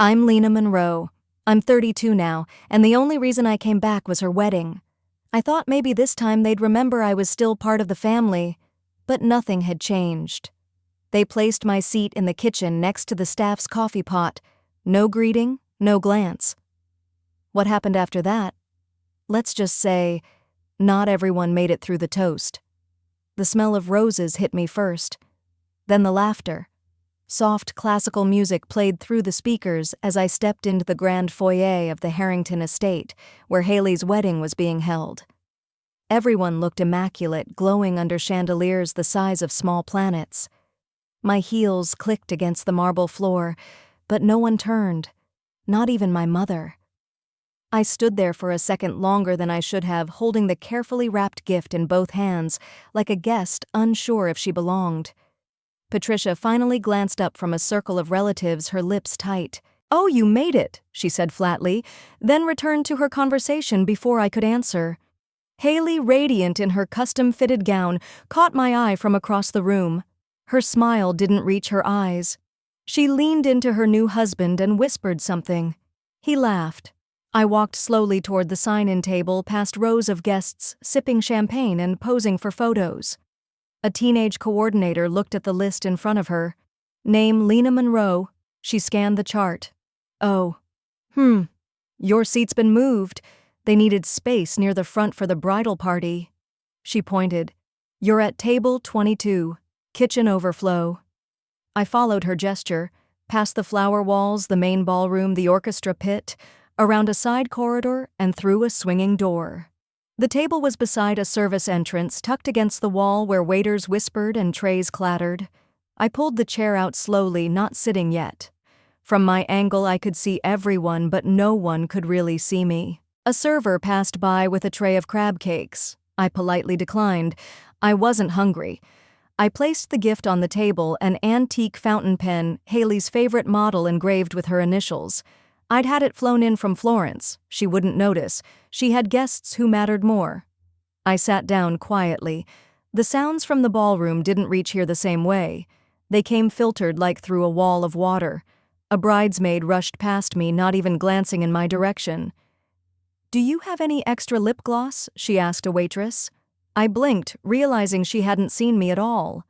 I'm Lena Monroe. I'm 32 now, and the only reason I came back was her wedding. I thought maybe this time they'd remember I was still part of the family, but nothing had changed. They placed my seat in the kitchen next to the staff's coffee pot. No greeting, no glance. What happened after that? Let's just say, not everyone made it through the toast. The smell of roses hit me first, then the laughter. Soft classical music played through the speakers as I stepped into the grand foyer of the Harrington estate, where Haley's wedding was being held. Everyone looked immaculate, glowing under chandeliers the size of small planets. My heels clicked against the marble floor, but no one turned, not even my mother. I stood there for a second longer than I should have, holding the carefully wrapped gift in both hands, like a guest unsure if she belonged. Patricia finally glanced up from a circle of relatives, her lips tight. "Oh, you made it," she said flatly, then returned to her conversation before I could answer. Haley, radiant in her custom-fitted gown, caught my eye from across the room. Her smile didn't reach her eyes. She leaned into her new husband and whispered something. He laughed. I walked slowly toward the sign-in table, past rows of guests sipping champagne and posing for photos. A teenage coordinator looked at the list in front of her. Name Lena Monroe. She scanned the chart. Oh. Your seat's been moved. They needed space near the front for the bridal party. She pointed. You're at table 22. Kitchen overflow. I followed her gesture, past the flower walls, the main ballroom, the orchestra pit, around a side corridor, and through a swinging door. The table was beside a service entrance tucked against the wall where waiters whispered and trays clattered. I pulled the chair out slowly, not sitting yet. From my angle I could see everyone, but no one could really see me. A server passed by with a tray of crab cakes. I politely declined. I wasn't hungry. I placed the gift on the table, an antique fountain pen, Haley's favorite model engraved with her initials. I'd had it flown in from Florence. She wouldn't notice. She had guests who mattered more. I sat down quietly. The sounds from the ballroom didn't reach here the same way. They came filtered like through a wall of water. A bridesmaid rushed past me, not even glancing in my direction. "Do you have any extra lip gloss?" she asked a waitress. I blinked, realizing she hadn't seen me at all.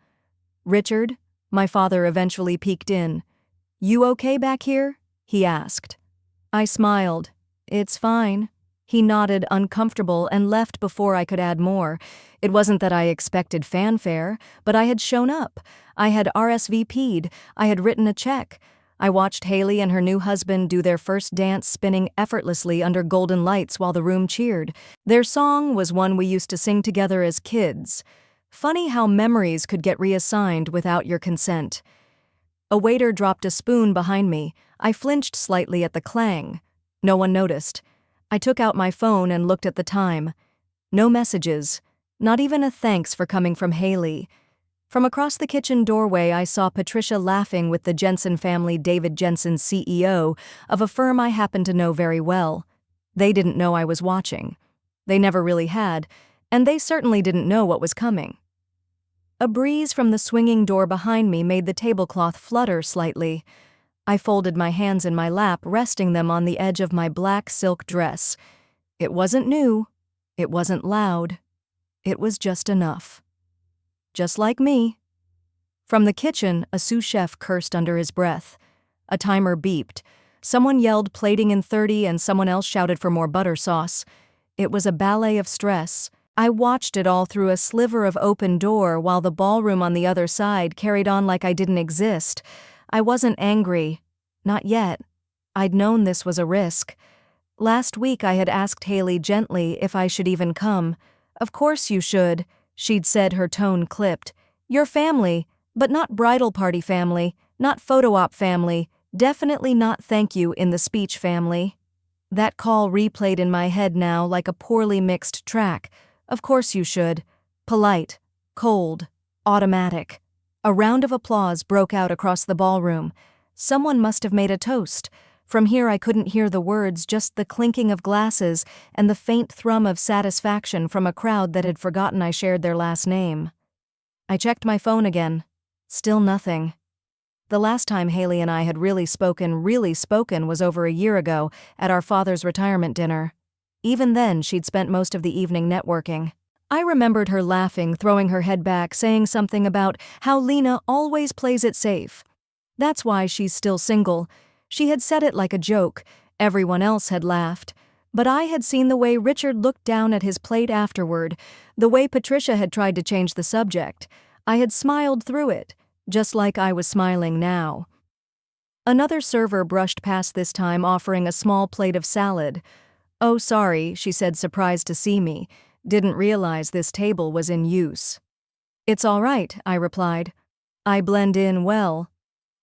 "Richard?" My father eventually peeked in. "You okay back here?" he asked. I smiled. "It's fine." He nodded, uncomfortable, and left before I could add more. It wasn't that I expected fanfare, but I had shown up. I had RSVP'd. I had written a check. I watched Haley and her new husband do their first dance, spinning effortlessly under golden lights while the room cheered. Their song was one we used to sing together as kids. Funny how memories could get reassigned without your consent. A waiter dropped a spoon behind me. I flinched slightly at the clang. No one noticed. I took out my phone and looked at the time. No messages. Not even a thanks for coming from Haley. From across the kitchen doorway, I saw Patricia laughing with the Jensen family, David Jensen, CEO of a firm I happened to know very well. They didn't know I was watching. They never really had, and they certainly didn't know what was coming. A breeze from the swinging door behind me made the tablecloth flutter slightly. I folded my hands in my lap, resting them on the edge of my black silk dress. It wasn't new. It wasn't loud. It was just enough. Just like me. From the kitchen, a sous chef cursed under his breath. A timer beeped. Someone yelled plating in 30 and someone else shouted for more butter sauce. It was a ballet of stress. I watched it all through a sliver of open door while the ballroom on the other side carried on like I didn't exist. I wasn't angry. Not yet. I'd known this was a risk. Last week I had asked Haley gently if I should even come. "Of course you should," she'd said, her tone clipped. "Your family, but not bridal party family, not photo op family, definitely not thank you in the speech family." That call replayed in my head now like a poorly mixed track. Of course you should. Polite, cold, automatic. A round of applause broke out across the ballroom. Someone must have made a toast. From here I couldn't hear the words, just the clinking of glasses and the faint thrum of satisfaction from a crowd that had forgotten I shared their last name. I checked my phone again. Still nothing. The last time Haley and I had really spoken was over a year ago at our father's retirement dinner. Even then, she'd spent most of the evening networking. I remembered her laughing, throwing her head back, saying something about how Lena always plays it safe. That's why she's still single. She had said it like a joke. Everyone else had laughed. But I had seen the way Richard looked down at his plate afterward, the way Patricia had tried to change the subject. I had smiled through it, just like I was smiling now. Another server brushed past this time, offering a small plate of salad. "Oh, sorry," she said, surprised to see me. "Didn't realize this table was in use." "It's all right," I replied. "I blend in well."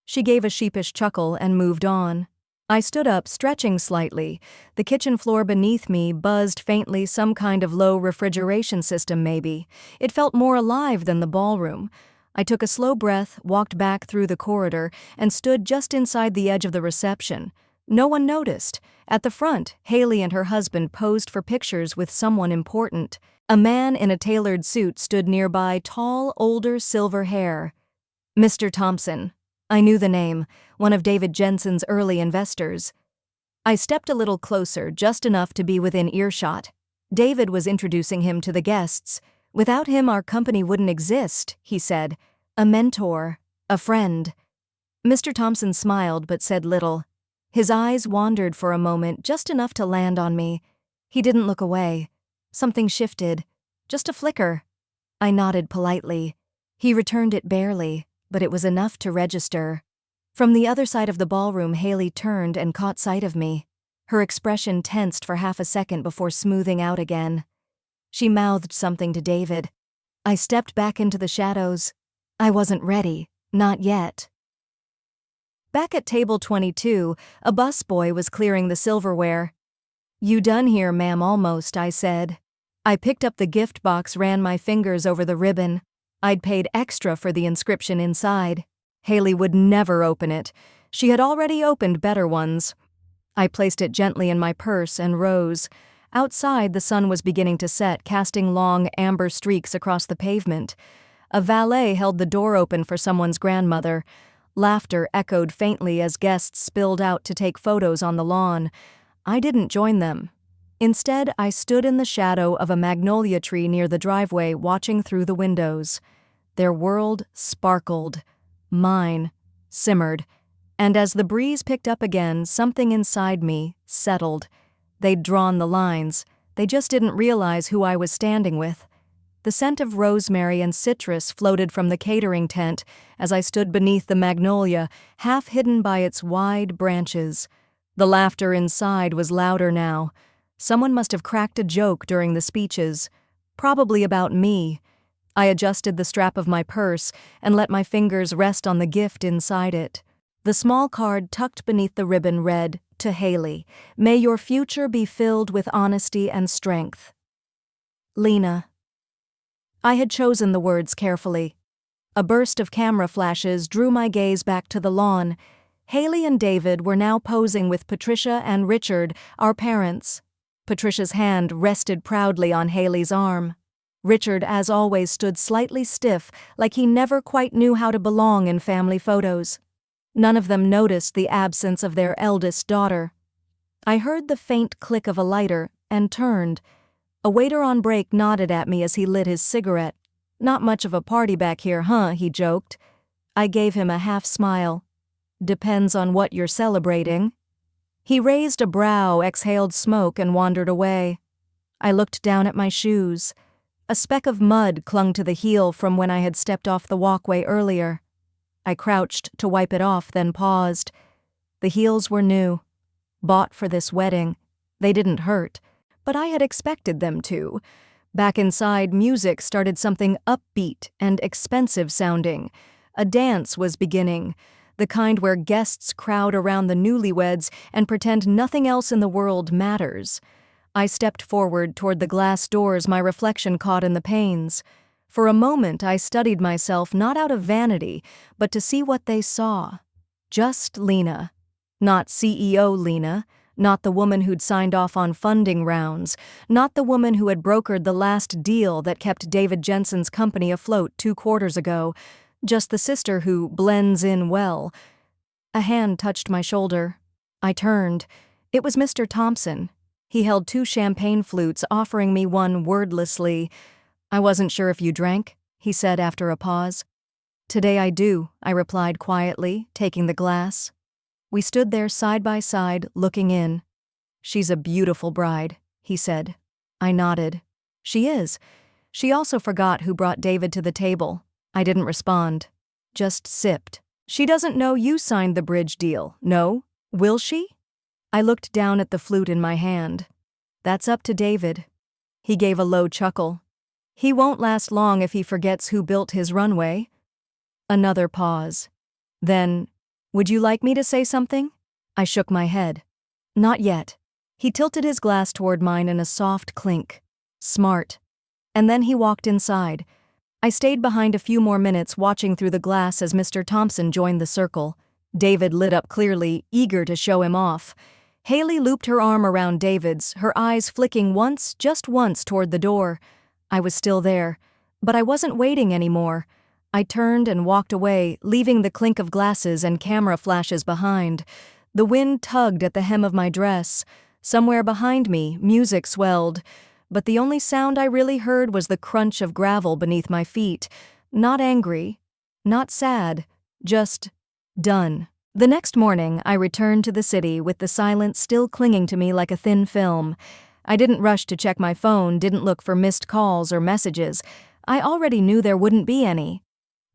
She gave a sheepish chuckle and moved on. I stood up, stretching slightly. The kitchen floor beneath me buzzed faintly, some kind of low refrigeration system maybe. It felt more alive than the ballroom. I took a slow breath, walked back through the corridor, and stood just inside the edge of the reception. No one noticed. At the front, Haley and her husband posed for pictures with someone important. A man in a tailored suit stood nearby, tall, older, silver hair. Mr. Thompson. I knew the name, one of David Jensen's early investors. I stepped a little closer, just enough to be within earshot. David was introducing him to the guests. "Without him, our company wouldn't exist," he said. "A mentor, a friend." Mr. Thompson smiled but said little. His eyes wandered for a moment, just enough to land on me. He didn't look away. Something shifted. Just a flicker. I nodded politely. He returned it barely, but it was enough to register. From the other side of the ballroom, Haley turned and caught sight of me. Her expression tensed for half a second before smoothing out again. She mouthed something to David. I stepped back into the shadows. I wasn't ready, not yet. Back at table 22, a busboy was clearing the silverware. "You done here, ma'am, almost," I said. I picked up the gift box, ran my fingers over the ribbon. I'd paid extra for the inscription inside. Haley would never open it. She had already opened better ones. I placed it gently in my purse and rose. Outside, the sun was beginning to set, casting long, amber streaks across the pavement. A valet held the door open for someone's grandmother. Laughter echoed faintly as guests spilled out to take photos on the lawn. I didn't join them. Instead, I stood in the shadow of a magnolia tree near the driveway, watching through the windows. Their world sparkled. Mine simmered. And as the breeze picked up again, something inside me settled. They'd drawn the lines. They just didn't realize who I was standing with. The scent of rosemary and citrus floated from the catering tent as I stood beneath the magnolia, half hidden by its wide branches. The laughter inside was louder now. Someone must have cracked a joke during the speeches, probably about me. I adjusted the strap of my purse and let my fingers rest on the gift inside it. The small card tucked beneath the ribbon read, "To Haley, may your future be filled with honesty and strength. Lena." I had chosen the words carefully. A burst of camera flashes drew my gaze back to the lawn. Haley and David were now posing with Patricia and Richard, our parents. Patricia's hand rested proudly on Haley's arm. Richard, as always, stood slightly stiff, like he never quite knew how to belong in family photos. None of them noticed the absence of their eldest daughter. I heard the faint click of a lighter and turned. A waiter on break nodded at me as he lit his cigarette. "Not much of a party back here, huh?" he joked. I gave him a half smile. "Depends on what you're celebrating." He raised a brow, exhaled smoke, and wandered away. I looked down at my shoes. A speck of mud clung to the heel from when I had stepped off the walkway earlier. I crouched to wipe it off, then paused. The heels were new. Bought for this wedding. They didn't hurt, but I had expected them to. Back inside, music started, something upbeat and expensive sounding. A dance was beginning, the kind where guests crowd around the newlyweds and pretend nothing else in the world matters. I stepped forward toward the glass doors my reflection caught in the panes. For a moment I studied myself, not out of vanity, but to see what they saw. Just Lena. Not CEO Lena, not the woman who'd signed off on funding rounds, not the woman who had brokered the last deal that kept David Jensen's company afloat 2 quarters ago. Just the sister who blends in well. A hand touched my shoulder. I turned. It was Mr. Thompson. He held 2 champagne flutes, offering me one wordlessly. "I wasn't sure if you drank," he said after a pause. "Today I do," I replied quietly, taking the glass. We stood there side by side, looking in. "She's a beautiful bride," he said. I nodded. "She is." She also forgot who brought David to the table. I didn't respond. Just sipped. "She doesn't know you signed the bridge deal, no? Will she?" I looked down at the flute in my hand. "That's up to David." He gave a low chuckle. "He won't last long if he forgets who built his runway." Another pause. Then, "Would you like me to say something?" I shook my head. "Not yet." He tilted his glass toward mine in a soft clink. "Smart." And then he walked inside. I stayed behind a few more minutes, watching through the glass as Mr. Thompson joined the circle. David lit up clearly, eager to show him off. Haley looped her arm around David's, her eyes flicking once, just once, toward the door. I was still there, but I wasn't waiting anymore. I turned and walked away, leaving the clink of glasses and camera flashes behind. The wind tugged at the hem of my dress. Somewhere behind me, music swelled. But the only sound I really heard was the crunch of gravel beneath my feet. Not angry, not sad, just done. The next morning, I returned to the city with the silence still clinging to me like a thin film. I didn't rush to check my phone, didn't look for missed calls or messages. I already knew there wouldn't be any.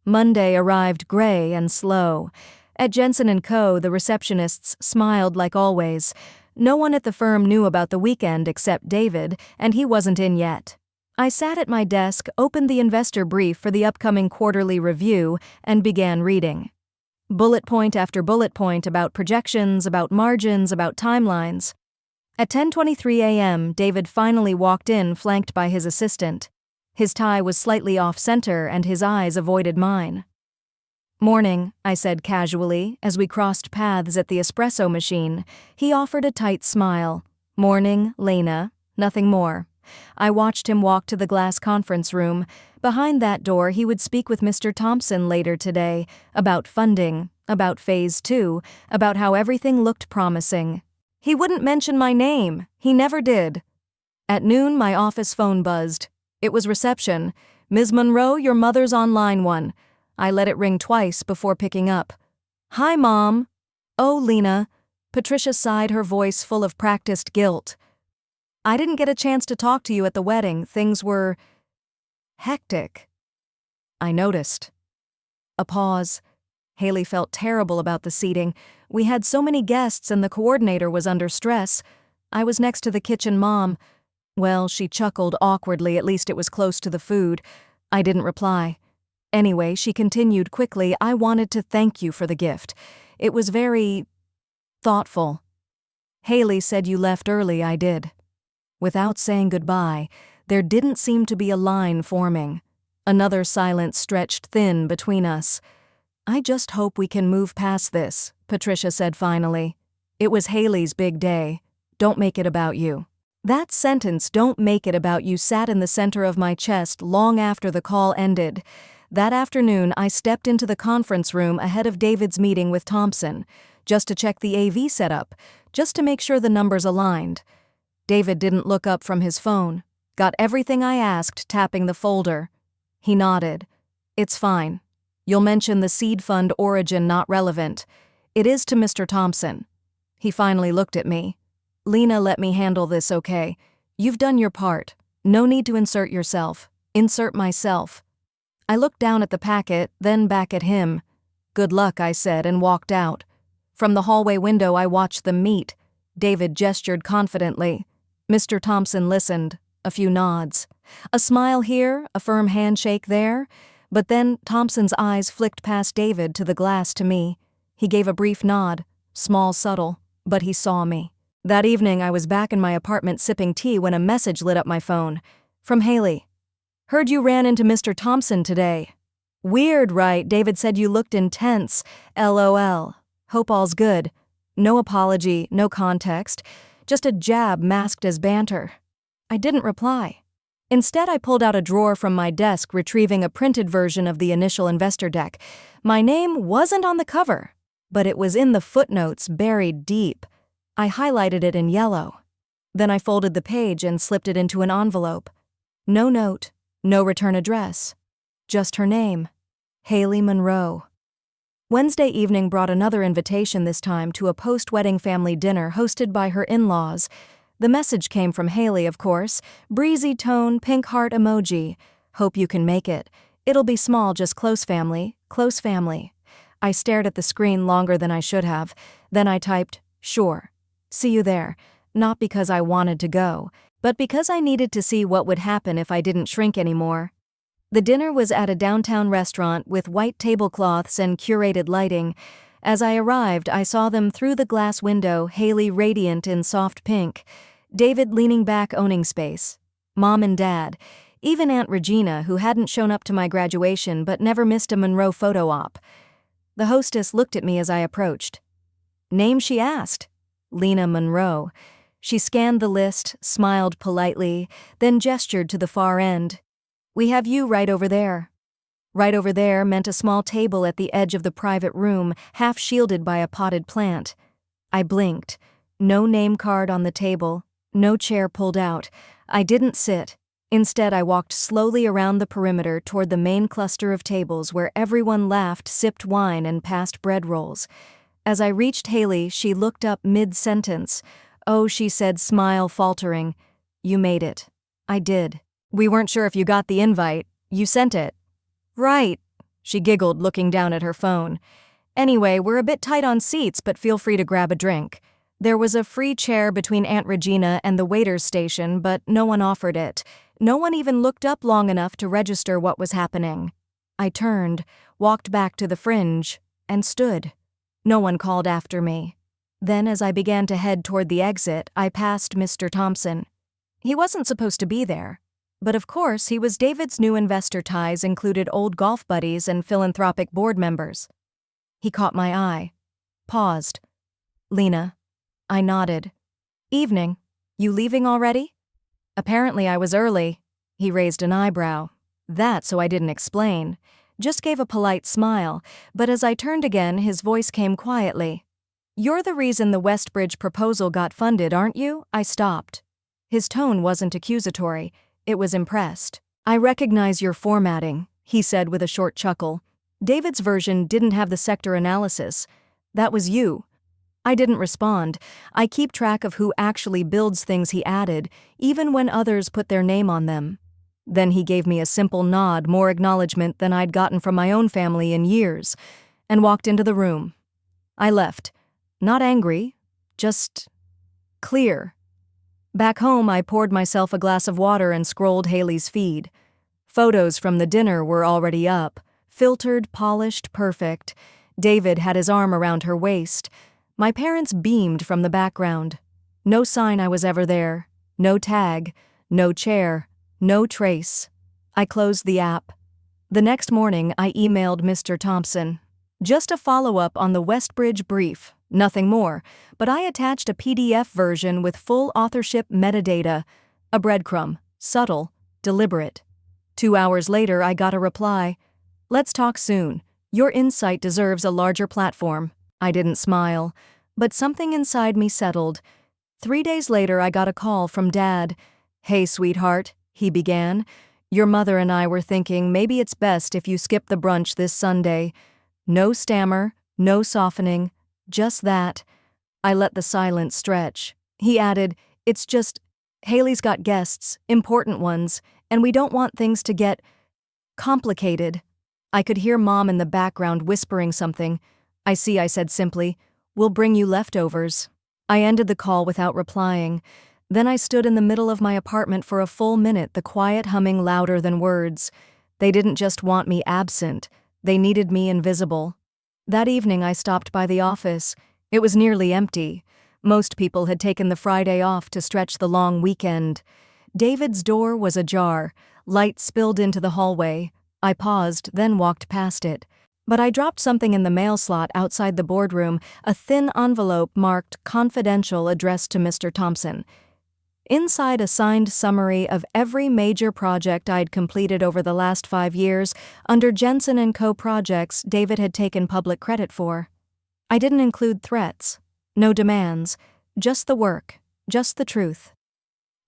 Monday arrived gray and slow. At Jensen & Co., the receptionists smiled like always. No one at the firm knew about the weekend except David, and he wasn't in yet. I sat at my desk, opened the investor brief for the upcoming quarterly review, and began reading. Bullet point after bullet point about projections, about margins, about timelines. At 10:23 a.m., David finally walked in, flanked by his assistant. His tie was slightly off-center, and his eyes avoided mine. "Morning," I said casually, as we crossed paths at the espresso machine. He offered a tight smile. "Morning, Lena." Nothing more. I watched him walk to the glass conference room. Behind that door, he would speak with Mr. Thompson later today, about funding, about Phase 2, about how everything looked promising. He wouldn't mention my name. He never did. At noon, my office phone buzzed. It was reception. "Ms. Monroe, your mother's on line 1. I let it ring twice before picking up. "Hi, Mom." "Oh, Lena." Patricia sighed, her voice full of practiced guilt. "I didn't get a chance to talk to you at the wedding. Things were hectic." I noticed. A pause. Haley felt terrible about the seating. We had so many guests and the coordinator was under stress. I was next to the kitchen mom. Well, she chuckled awkwardly, at least it was close to the food. I didn't reply. Anyway, she continued quickly, "I wanted to thank you for the gift. It was very thoughtful." "Haley said you left early." I did. Without saying goodbye, there didn't seem to be a line forming. Another silence stretched thin between us. "I just hope we can move past this," Patricia said finally. "It was Haley's big day. Don't make it about you." That sentence, "don't make it about you," sat in the center of my chest long after the call ended. That afternoon, I stepped into the conference room ahead of David's meeting with Thompson, just to check the AV setup, just to make sure the numbers aligned. David didn't look up from his phone. Got everything I asked, tapping the folder. He nodded. "It's fine. You'll mention the seed fund origin not relevant. It is to Mr. Thompson." He finally looked at me. "Lena, let me handle this, okay? You've done your part. No need to insert yourself. Insert myself." I looked down at the packet, then back at him. "Good luck," I said, and walked out. From the hallway window, I watched them meet. David gestured confidently. Mr. Thompson listened. A few nods. A smile here, a firm handshake there. But then Thompson's eyes flicked past David to the glass to me. He gave a brief nod, small, subtle, but he saw me. That evening, I was back in my apartment sipping tea when a message lit up my phone. From Haley. "Heard you ran into Mr. Thompson today." "Weird, right? David said you looked intense. LOL. Hope all's good." No apology, no context. Just a jab masked as banter. I didn't reply. Instead, I pulled out a drawer from my desk, retrieving a printed version of the initial investor deck. My name wasn't on the cover, but it was in the footnotes, buried deep. I highlighted it in yellow. Then I folded the page and slipped it into an envelope. No note, no return address. Just her name, Haley Monroe. Wednesday evening brought another invitation, this time to a post-wedding family dinner hosted by her in-laws. The message came from Haley, of course. Breezy tone, pink heart emoji. Hope you can make it. It'll be small, just close family, close family. I stared at the screen longer than I should have. Then I typed, sure. See you there. Not because I wanted to go, but because I needed to see what would happen if I didn't shrink anymore. The dinner was at a downtown restaurant with white tablecloths and curated lighting. As I arrived, I saw them through the glass window, Haley radiant in soft pink, David leaning back owning space, Mom and Dad, even Aunt Regina, who hadn't shown up to my graduation but never missed a Monroe photo op. The hostess looked at me as I approached. Name, she asked. Lena Monroe. She scanned the list, smiled politely, then gestured to the far end. We have you right over there. Right over there meant a small table at the edge of the private room, half shielded by a potted plant. I blinked. No name card on the table, no chair pulled out. I didn't sit. Instead, I walked slowly around the perimeter toward the main cluster of tables where everyone laughed, sipped wine, and passed bread rolls. As I reached Haley, she looked up mid-sentence. Oh, she said, smile faltering. You made it. I did. We weren't sure if you got the invite. You sent it. Right. She giggled, looking down at her phone. Anyway, we're a bit tight on seats, but feel free to grab a drink. There was a free chair between Aunt Regina and the waiter's station, but no one offered it. No one even looked up long enough to register what was happening. I turned, walked back to the fringe, and stood. No one called after me. Then, as I began to head toward the exit, I passed Mr. Thompson. He wasn't supposed to be there. But of course, he was. David's new investor ties included old golf buddies and philanthropic board members. He caught my eye. Paused. Lena. I nodded. Evening. You leaving already? Apparently I was early. He raised an eyebrow. That so I didn't explain. Just gave a polite smile, but as I turned again, his voice came quietly. You're the reason the Westbridge proposal got funded, aren't you? I stopped. His tone wasn't accusatory. It was impressed. I recognize your formatting, he said with a short chuckle. David's version didn't have the sector analysis. That was you. I didn't respond. I keep track of who actually builds things, he added, even when others put their name on them. Then he gave me a simple nod, more acknowledgement than I'd gotten from my own family in years, and walked into the room. I left. Not angry, just clear. Back home, I poured myself a glass of water and scrolled Haley's feed. Photos from the dinner were already up, filtered, polished, perfect. David had his arm around her waist. My parents beamed from the background. No sign I was ever there. No tag. No chair. No trace. I closed the app. The next morning, I emailed Mr. Thompson. Just a follow-up on the Westbridge brief. Nothing more, but I attached a PDF version with full authorship metadata. A breadcrumb. Subtle. Deliberate. 2 hours later, I got a reply. Let's talk soon. Your insight deserves a larger platform. I didn't smile, but something inside me settled. 3 days later, I got a call from Dad. Hey, sweetheart, he began. Your mother and I were thinking maybe it's best if you skip the brunch this Sunday. No stammer, no softening, just that. I let the silence stretch. He added, it's just, Haley's got guests, important ones, and we don't want things to get complicated. I could hear Mom in the background whispering something. I see, I said simply. We'll bring you leftovers. I ended the call without replying. Then I stood in the middle of my apartment for a full minute, the quiet humming louder than words. They didn't just want me absent. They needed me invisible. That evening I stopped by the office. It was nearly empty. Most people had taken the Friday off to stretch the long weekend. David's door was ajar. Light spilled into the hallway. I paused, then walked past it. But I dropped something in the mail slot outside the boardroom, a thin envelope marked confidential addressed to Mr. Thompson. Inside a signed summary of every major project I'd completed over the last 5 years under Jensen & Co. projects David had taken public credit for. I didn't include threats, no demands, just the work, just the truth.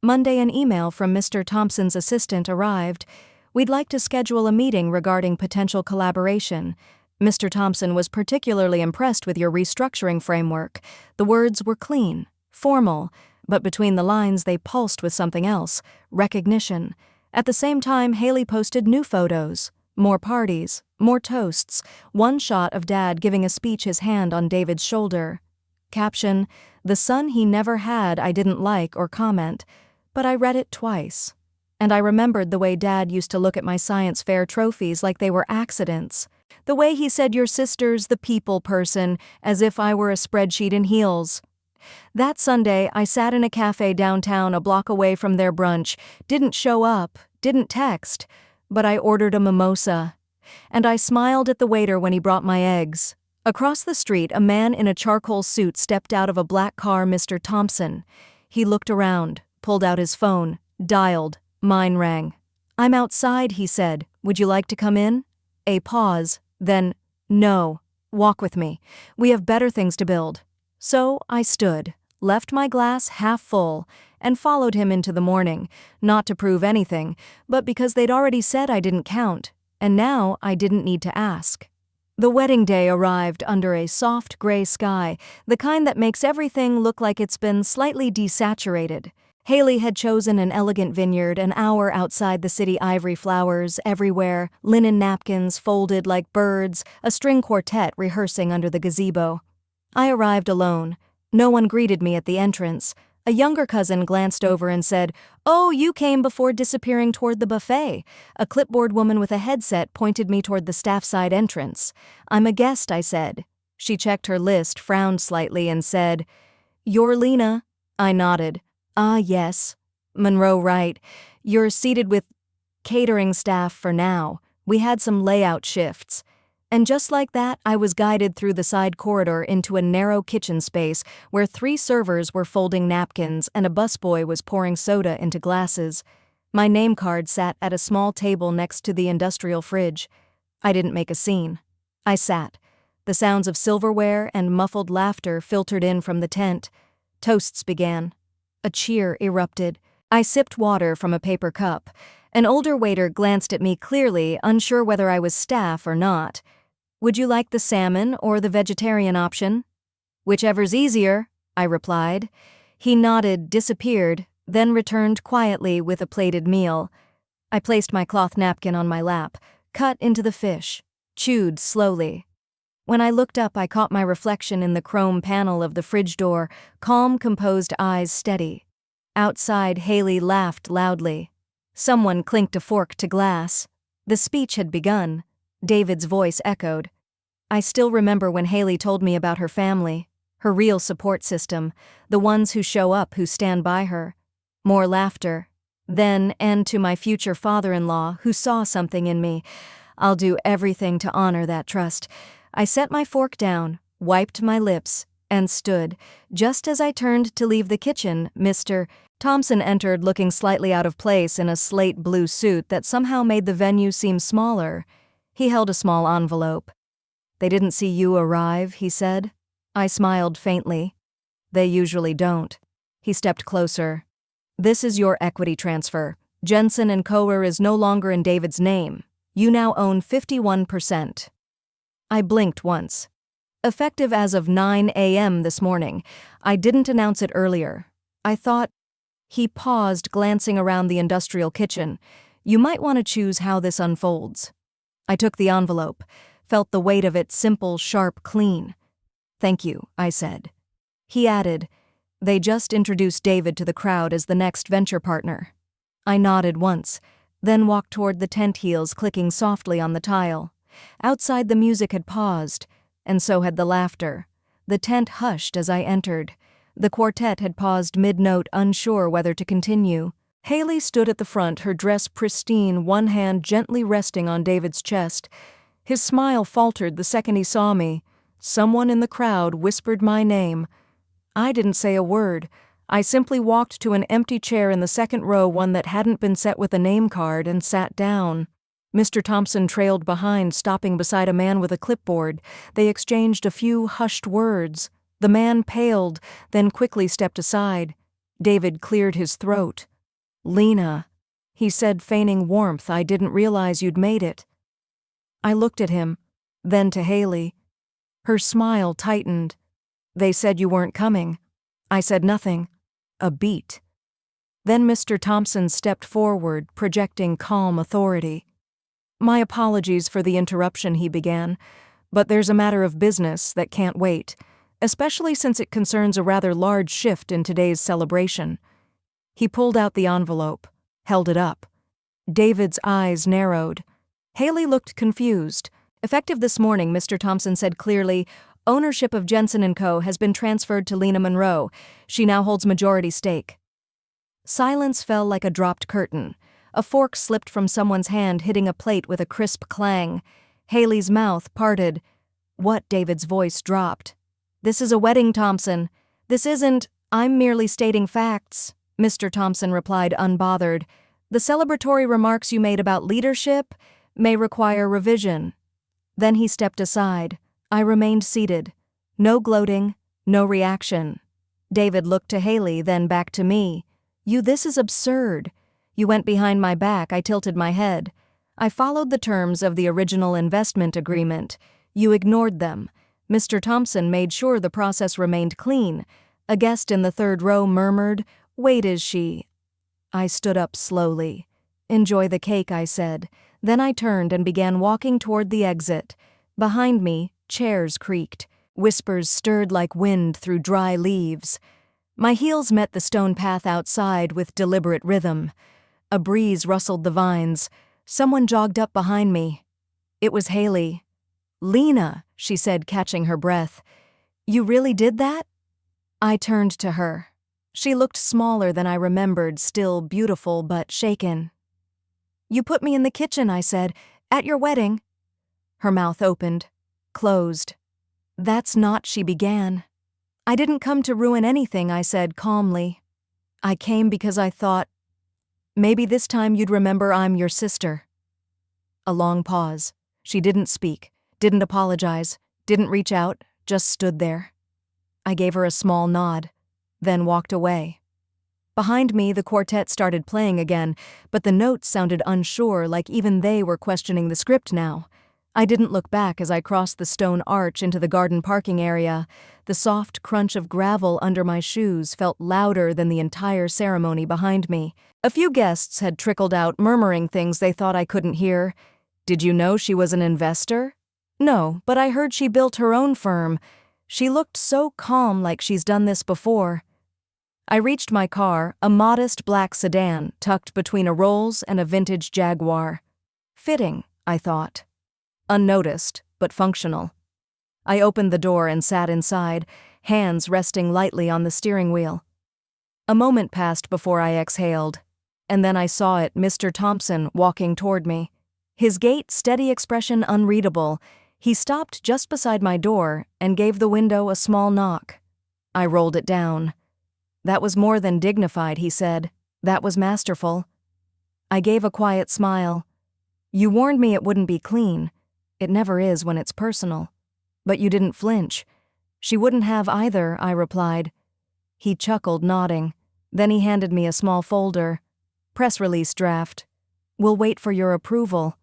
Monday, an email from Mr. Thompson's assistant arrived. We'd like to schedule a meeting regarding potential collaboration. Mr. Thompson was particularly impressed with your restructuring framework. The words were clean, formal, but between the lines they pulsed with something else, recognition. At the same time, Haley posted new photos. More parties, more toasts, one shot of Dad giving a speech, his hand on David's shoulder. Caption, "The son he never had I didn't like or comment, but I read it twice. And I remembered the way Dad used to look at my science fair trophies like they were accidents. The way he said your sister's the people person, as if I were a spreadsheet in heels." That Sunday, I sat in a cafe downtown a block away from their brunch, didn't show up, didn't text, but I ordered a mimosa. And I smiled at the waiter when he brought my eggs. Across the street, a man in a charcoal suit stepped out of a black car, Mr. Thompson. He looked around, pulled out his phone, dialed. Mine rang. "I'm outside," he said. "Would you like to come in?" A pause, then, "No, walk with me. We have better things to build." So I stood, left my glass half full, and followed him into the morning, not to prove anything, but because they'd already said I didn't count, and now I didn't need to ask. The wedding day arrived under a soft gray sky, the kind that makes everything look like it's been slightly desaturated. Haley had chosen an elegant vineyard an hour outside the city, ivory flowers everywhere, linen napkins folded like birds, a string quartet rehearsing under the gazebo. I arrived alone. No one greeted me at the entrance. A younger cousin glanced over and said, "Oh, you came before disappearing toward the buffet." A clipboard woman with a headset pointed me toward the staff side entrance. "I'm a guest," I said. She checked her list, frowned slightly, and said, "You're Lena?" I nodded. "Ah, yes. Monroe, right. You're seated with catering staff for now. We had some layout shifts." And just like that, I was guided through the side corridor into a narrow kitchen space where 3 servers were folding napkins and a busboy was pouring soda into glasses. My name card sat at a small table next to the industrial fridge. I didn't make a scene. I sat. The sounds of silverware and muffled laughter filtered in from the tent. Toasts began. A cheer erupted. I sipped water from a paper cup. An older waiter glanced at me clearly, unsure whether I was staff or not. "Would you like the salmon or the vegetarian option?" "Whichever's easier," I replied. He nodded, disappeared, then returned quietly with a plated meal. I placed my cloth napkin on my lap, cut into the fish, chewed slowly. When I looked up, I caught my reflection in the chrome panel of the fridge door, calm, composed eyes steady. Outside, Haley laughed loudly. Someone clinked a fork to glass. The speech had begun. David's voice echoed. I still remember when Haley told me about her family, her real support system, the ones who show up, who stand by her. More laughter. Then, and to my future father-in-law, who saw something in me. I'll do everything to honor that trust. I set my fork down, wiped my lips, and stood. Just as I turned to leave the kitchen, Mr. Thompson entered, looking slightly out of place in a slate blue suit that somehow made the venue seem smaller. He held a small envelope. "They didn't see you arrive," he said. I smiled faintly. "They usually don't." He stepped closer. "This is your equity transfer. Jensen & Co. is no longer in David's name. You now own 51%. I blinked once. Effective as of 9 a.m. this morning. I didn't announce it earlier. I thought. He paused, glancing around the industrial kitchen. "You might want to choose how this unfolds." I took the envelope, felt the weight of it, simple, sharp, clean. "Thank you," I said. He added, "They just introduced David to the crowd as the next venture partner." I nodded once, then walked toward the tent, heels clicking softly on the tile. Outside, the music had paused, and so had the laughter. The tent hushed as I entered. The quartet had paused mid-note, unsure whether to continue. Haley stood at the front, her dress pristine, one hand gently resting on David's chest. His smile faltered the second he saw me. Someone in the crowd whispered my name. I didn't say a word. I simply walked to an empty chair in the second row, one that hadn't been set with a name card, and sat down. Mr. Thompson trailed behind, stopping beside a man with a clipboard. They exchanged a few hushed words. The man paled, then quickly stepped aside. David cleared his throat. "Lena," he said, feigning warmth, "I didn't realize you'd made it." I looked at him, then to Haley. Her smile tightened. "They said you weren't coming." I said nothing. A beat. Then Mr. Thompson stepped forward, projecting calm authority. "My apologies for the interruption," he began, "but there's a matter of business that can't wait, especially since it concerns a rather large shift in today's celebration." He pulled out the envelope, held it up. David's eyes narrowed. Haley looked confused. "Effective this morning," Mr. Thompson said clearly, "ownership of Jensen & Co. has been transferred to Lena Monroe. She now holds majority stake." Silence fell like a dropped curtain. A fork slipped from someone's hand, hitting a plate with a crisp clang. Haley's mouth parted. "What?" David's voice dropped. "This is a wedding, Thompson. This isn't, I'm merely stating facts," Mr. Thompson replied, unbothered. "The celebratory remarks you made about leadership may require revision." Then he stepped aside. I remained seated. No gloating, no reaction. David looked to Haley, then back to me. This is absurd." "You went behind my back." I tilted my head. "I followed the terms of the original investment agreement. You ignored them." Mr. Thompson made sure the process remained clean. A guest in the third row murmured, "Wait, is she?" I stood up slowly. "Enjoy the cake," I said. Then I turned and began walking toward the exit. Behind me, chairs creaked. Whispers stirred like wind through dry leaves. My heels met the stone path outside with deliberate rhythm. A breeze rustled the vines. Someone jogged up behind me. It was Haley. "Lena," she said, catching her breath. "You really did that?" I turned to her. She looked smaller than I remembered, still beautiful but shaken. "You put me in the kitchen," I said, "at your wedding." Her mouth opened, closed. "That's not," she began. "I didn't come to ruin anything," I said calmly. "I came because I thought, maybe this time you'd remember I'm your sister." A long pause. She didn't speak, didn't apologize, didn't reach out, just stood there. I gave her a small nod, then walked away. Behind me, the quartet started playing again, but the notes sounded unsure, like even they were questioning the script now. I didn't look back as I crossed the stone arch into the garden parking area. The soft crunch of gravel under my shoes felt louder than the entire ceremony behind me. A few guests had trickled out, murmuring things they thought I couldn't hear. "Did you know she was an investor?" "No, but I heard she built her own firm." She looked so calm, like she's done this before. I reached my car, a modest black sedan tucked between a Rolls and a vintage Jaguar. Fitting, I thought. Unnoticed, but functional. I opened the door and sat inside, hands resting lightly on the steering wheel. A moment passed before I exhaled, and then I saw it, Mr. Thompson, walking toward me. His gait, steady expression unreadable. He stopped just beside my door and gave the window a small knock. I rolled it down. "That was more than dignified," he said. "That was masterful." I gave a quiet smile. "You warned me it wouldn't be clean. It never is when it's personal. But you didn't flinch." "She wouldn't have either," I replied. He chuckled, nodding. Then he handed me a small folder. "Press release draft. We'll wait for your approval."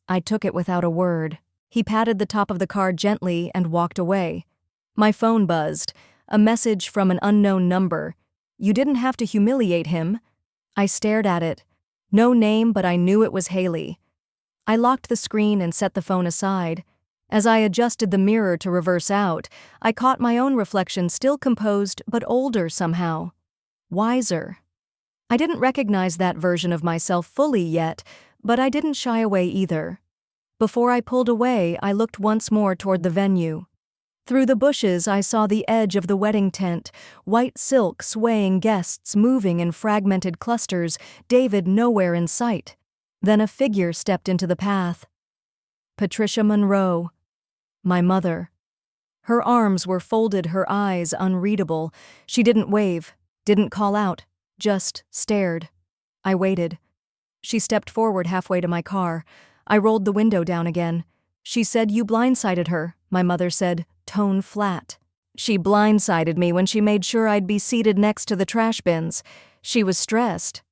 I took it without a word. He patted the top of the card gently and walked away. My phone buzzed. A message from an unknown number. "You didn't have to humiliate him." I stared at it. No name, but I knew it was Haley. I locked the screen and set the phone aside. As I adjusted the mirror to reverse out, I caught my own reflection, still composed but older somehow. Wiser. I didn't recognize that version of myself fully yet, but I didn't shy away either. Before I pulled away, I looked once more toward the venue. Through the bushes, I saw the edge of the wedding tent, white silk swaying, guests moving in fragmented clusters, David nowhere in sight. Then a figure stepped into the path. Patricia Monroe. My mother. Her arms were folded, her eyes unreadable. She didn't wave, Didn't call out, just stared. I waited. She stepped forward halfway to my car. I rolled the window down again. She said you blindsided her, my mother said, tone flat. She blindsided me when she made sure I'd be seated next to the trash bins. She was stressed.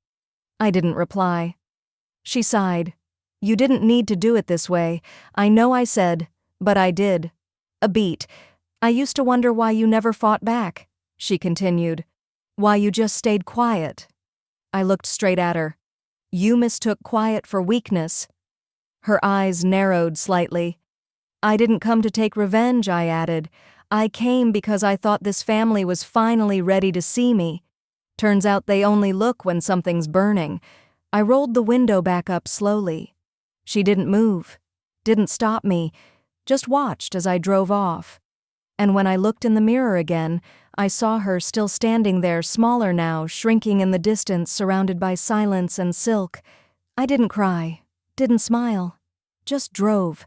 I didn't reply. She sighed. You didn't need to do it this way. I know I said, but I did. A beat. I used to wonder why you never fought back, she continued. Why you just stayed quiet. I looked straight at her. You mistook quiet for weakness. Her eyes narrowed slightly. I didn't come to take revenge, I added. I came because I thought this family was finally ready to see me. Turns out they only look when something's burning. I rolled the window back up slowly. She didn't move, didn't stop me, just watched as I drove off. And when I looked in the mirror again, I saw her still standing there, smaller now, shrinking in the distance, surrounded by silence and silk. I didn't cry, didn't smile, just drove.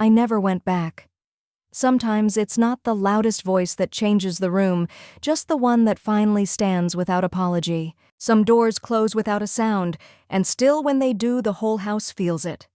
I never went back. Sometimes it's not the loudest voice that changes the room, just the one that finally stands without apology. Some doors close without a sound, and still when they do, the whole house feels it.